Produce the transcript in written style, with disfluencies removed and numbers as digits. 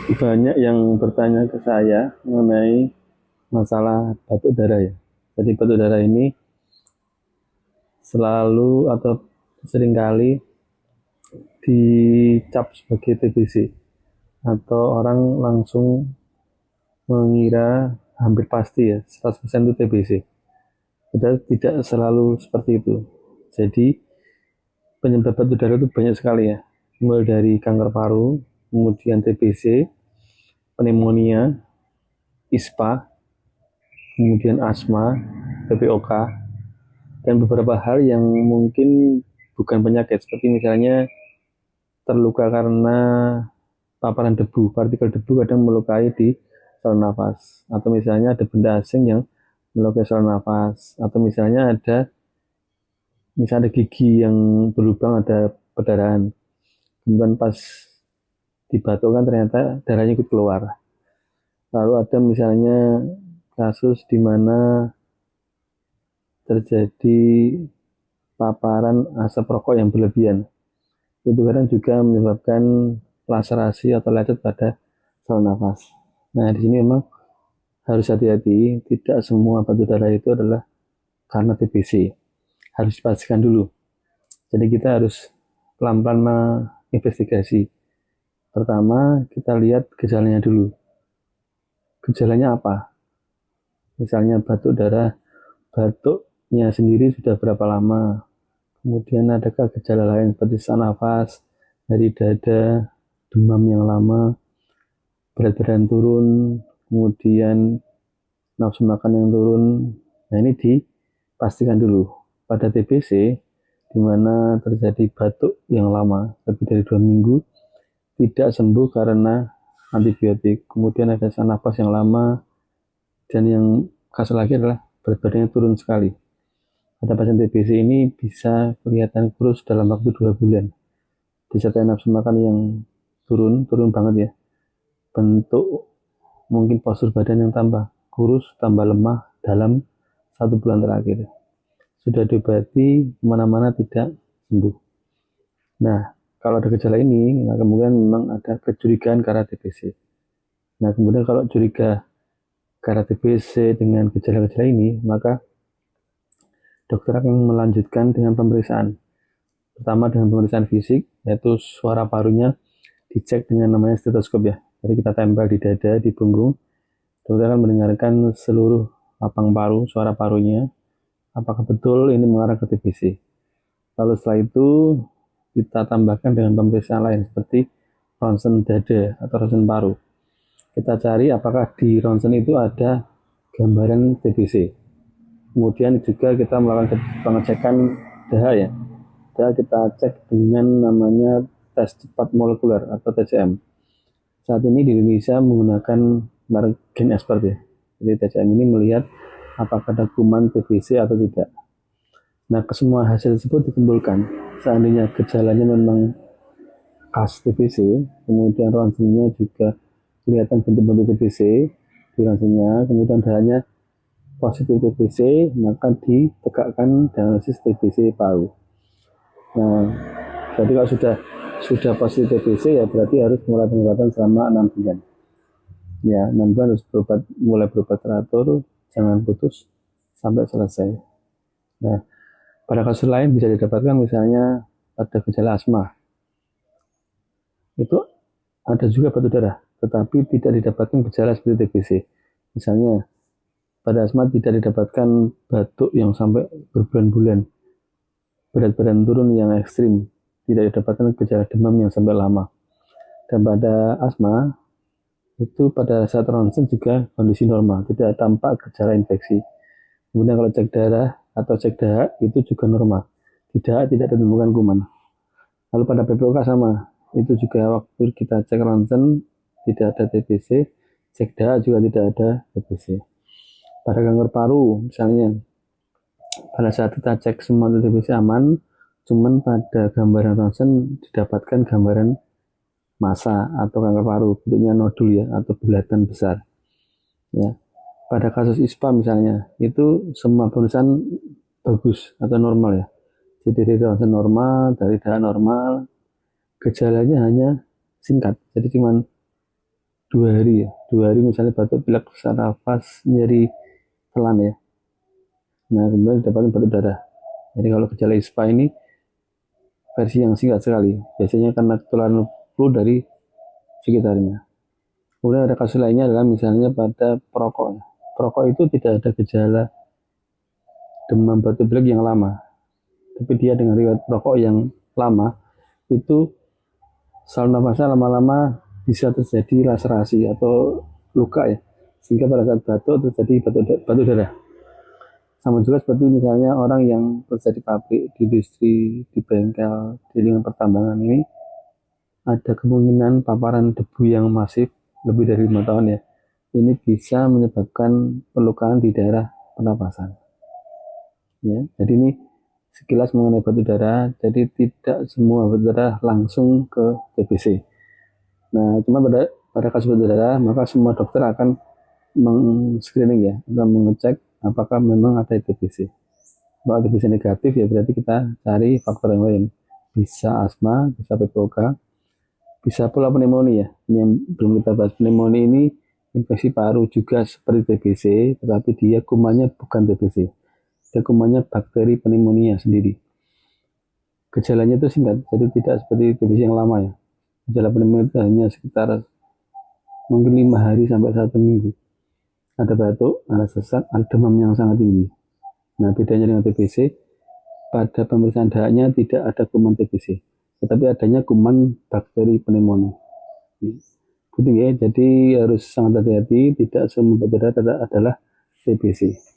Banyak yang bertanya ke saya mengenai masalah batuk darah ya. Jadi batuk darah ini selalu atau seringkali dicap sebagai TBC atau orang langsung mengira hampir pasti ya 100% itu TBC. Padahal tidak selalu seperti itu. Jadi penyebab batuk darah itu banyak sekali ya. Mulai dari kanker paru, kemudian TBC, pneumonia, ISPA, kemudian asma, PPOK, dan beberapa hal yang mungkin bukan penyakit, seperti misalnya terluka karena paparan debu, partikel debu kadang melukai di saluran nafas, atau misalnya ada benda asing yang melukai saluran nafas, atau misalnya ada gigi yang berlubang, ada perdarahan, kemudian pas dibatukkan ternyata darahnya ikut keluar. Lalu ada misalnya kasus di mana terjadi paparan asap rokok yang berlebihan. Itu kadang juga menyebabkan laserasi atau lecet pada saluran nafas. Nah, di sini memang harus hati-hati, tidak semua batuk darah itu adalah karena TBC. Harus dipastikan dulu. Jadi kita harus pelan-pelan menginvestigasi. Pertama, kita lihat gejalanya dulu. Gejalanya apa? Misalnya batuk darah, batuknya sendiri sudah berapa lama? Kemudian adakah gejala lain seperti sesak nafas, nyeri dada, demam yang lama, berat badan turun, kemudian nafsu makan yang turun. Nah, ini dipastikan dulu. Pada TBC, di mana terjadi batuk yang lama, lebih dari 2 minggu, tidak sembuh karena antibiotik. Kemudian ada sesak nafas yang lama, dan yang kasus lagi adalah berat badannya turun sekali. Pada pasien TBC ini bisa kelihatan kurus dalam waktu 2 bulan. Disertai nafsu makan yang turun banget ya. Bentuk mungkin postur badan yang tambah kurus, tambah lemah dalam 1 bulan terakhir. Sudah diobati, kemana-mana tidak sembuh. Nah, kalau ada gejala ini, nah kemungkinan memang ada kecurigaan karena TBC. Nah, kemudian kalau curiga karena TBC dengan gejala-gejala ini, maka dokter akan melanjutkan dengan pemeriksaan. Pertama dengan pemeriksaan fisik, yaitu suara parunya dicek dengan namanya stetoskop ya. Jadi kita tempel di dada, di punggung. Dokter akan mendengarkan seluruh lapang paru, suara parunya. Apakah betul ini mengarah ke TBC. Lalu setelah itu kita tambahkan dengan pemeriksaan lain seperti ronsen dada atau ronsen paru. Kita cari apakah di ronsen itu ada gambaran TBC. Kemudian juga kita melakukan pengecekan dahak ya. Dahak kita cek dengan namanya tes cepat molekuler atau TCM. Saat ini di Indonesia menggunakan merek Gen Expert ya. Jadi TCM ini melihat apakah ada kuman TBC atau tidak. Nah, kesemua hasil tersebut dikumpulkan. Seandainya gejalanya memang khas TBC, kemudian ronsennya juga kelihatan bentuk-bentuk TBC di ronsennya, kemudian darahnya positif TBC, maka ditegakkan diagnosis TBC paru. Nah, jadi kalau sudah positif TBC ya berarti harus mulai pengobatan selama 6 bulan. Ya, 6 bulan harus mulai berobat teratur, jangan putus sampai selesai. Nah, pada kasus lain bisa didapatkan misalnya pada gejala asma. Itu ada juga batuk darah, tetapi tidak didapatkan gejala seperti TBC. Misalnya, pada asma tidak didapatkan batuk yang sampai berbulan-bulan, berat badan turun yang ekstrim, tidak didapatkan gejala demam yang sampai lama. Dan pada asma, itu pada saat ronsen juga kondisi normal, tidak tampak gejala infeksi. Kemudian kalau cek darah atau cek dahak itu juga normal, tidak ditemukan kuman. Lalu pada PPOK sama, itu juga waktu kita cek ronsen tidak ada TBC, cek dahak juga tidak ada TBC. Pada kanker paru misalnya, pada saat kita cek semua TBC aman, cuman pada gambaran ronsen didapatkan gambaran massa atau kanker paru, bentuknya nodul ya atau bulatan besar. Ya. Pada kasus ISPA misalnya, itu semua pemeriksaan bagus atau normal ya. Jadi dari ronsen normal, dari dahak normal, gejalanya hanya singkat. Jadi cuman 2 hari ya. 2 hari misalnya batuk pilek sesak nafas nyeri telan ya. Nah kemudian didapatkan batuk darah. Jadi kalau gejala ISPA ini versi yang singkat sekali, biasanya karena ketularan flu dari sekitarnya. Kemudian ada kasus lainnya adalah misalnya pada perokok. Perokok itu tidak ada gejala demam batuk pilek yang lama, tapi dia dengan riwayat perokok yang lama itu saluran nafasnya lama-lama bisa terjadi laserasi atau luka ya, sehingga pada saat batuk terjadi batuk darah. Sama juga seperti misalnya orang yang bekerja di pabrik, di industri, di bengkel, di lingkungan pertambangan ini ada kemungkinan paparan debu yang masif lebih dari 5 tahun ya. Ini bisa menyebabkan pelukaan di daerah pernapasan. Ya, jadi ini sekilas mengenai batuk darah. Jadi tidak semua batuk darah langsung ke TBC. Nah, cuma pada kasus batuk darah maka semua dokter akan meng-screening ya, atau mengecek apakah memang ada TBC. Kalau TBC negatif ya berarti kita cari faktor yang lain. Bisa asma, bisa PPOK, bisa pula pneumonia. Ini yang belum kita bahas. Pneumonia ini infeksi paru juga seperti TBC, tetapi dia kumannya bukan TBC. Dia kumannya bakteri pneumonia sendiri. Gejalanya itu singkat, jadi tidak seperti TBC yang lama ya. Gejala pneumonia itu hanya sekitar mungkin 5 hari sampai 1 minggu. Ada batuk, ada sesak, ada demam yang sangat tinggi. Nah, bedanya dengan TBC, pada pemeriksaan dahaknya tidak ada kuman TBC, tetapi adanya kuman bakteri pneumonia. Penting ya, jadi harus sangat hati-hati, tidak semua batuk darah adalah TBC.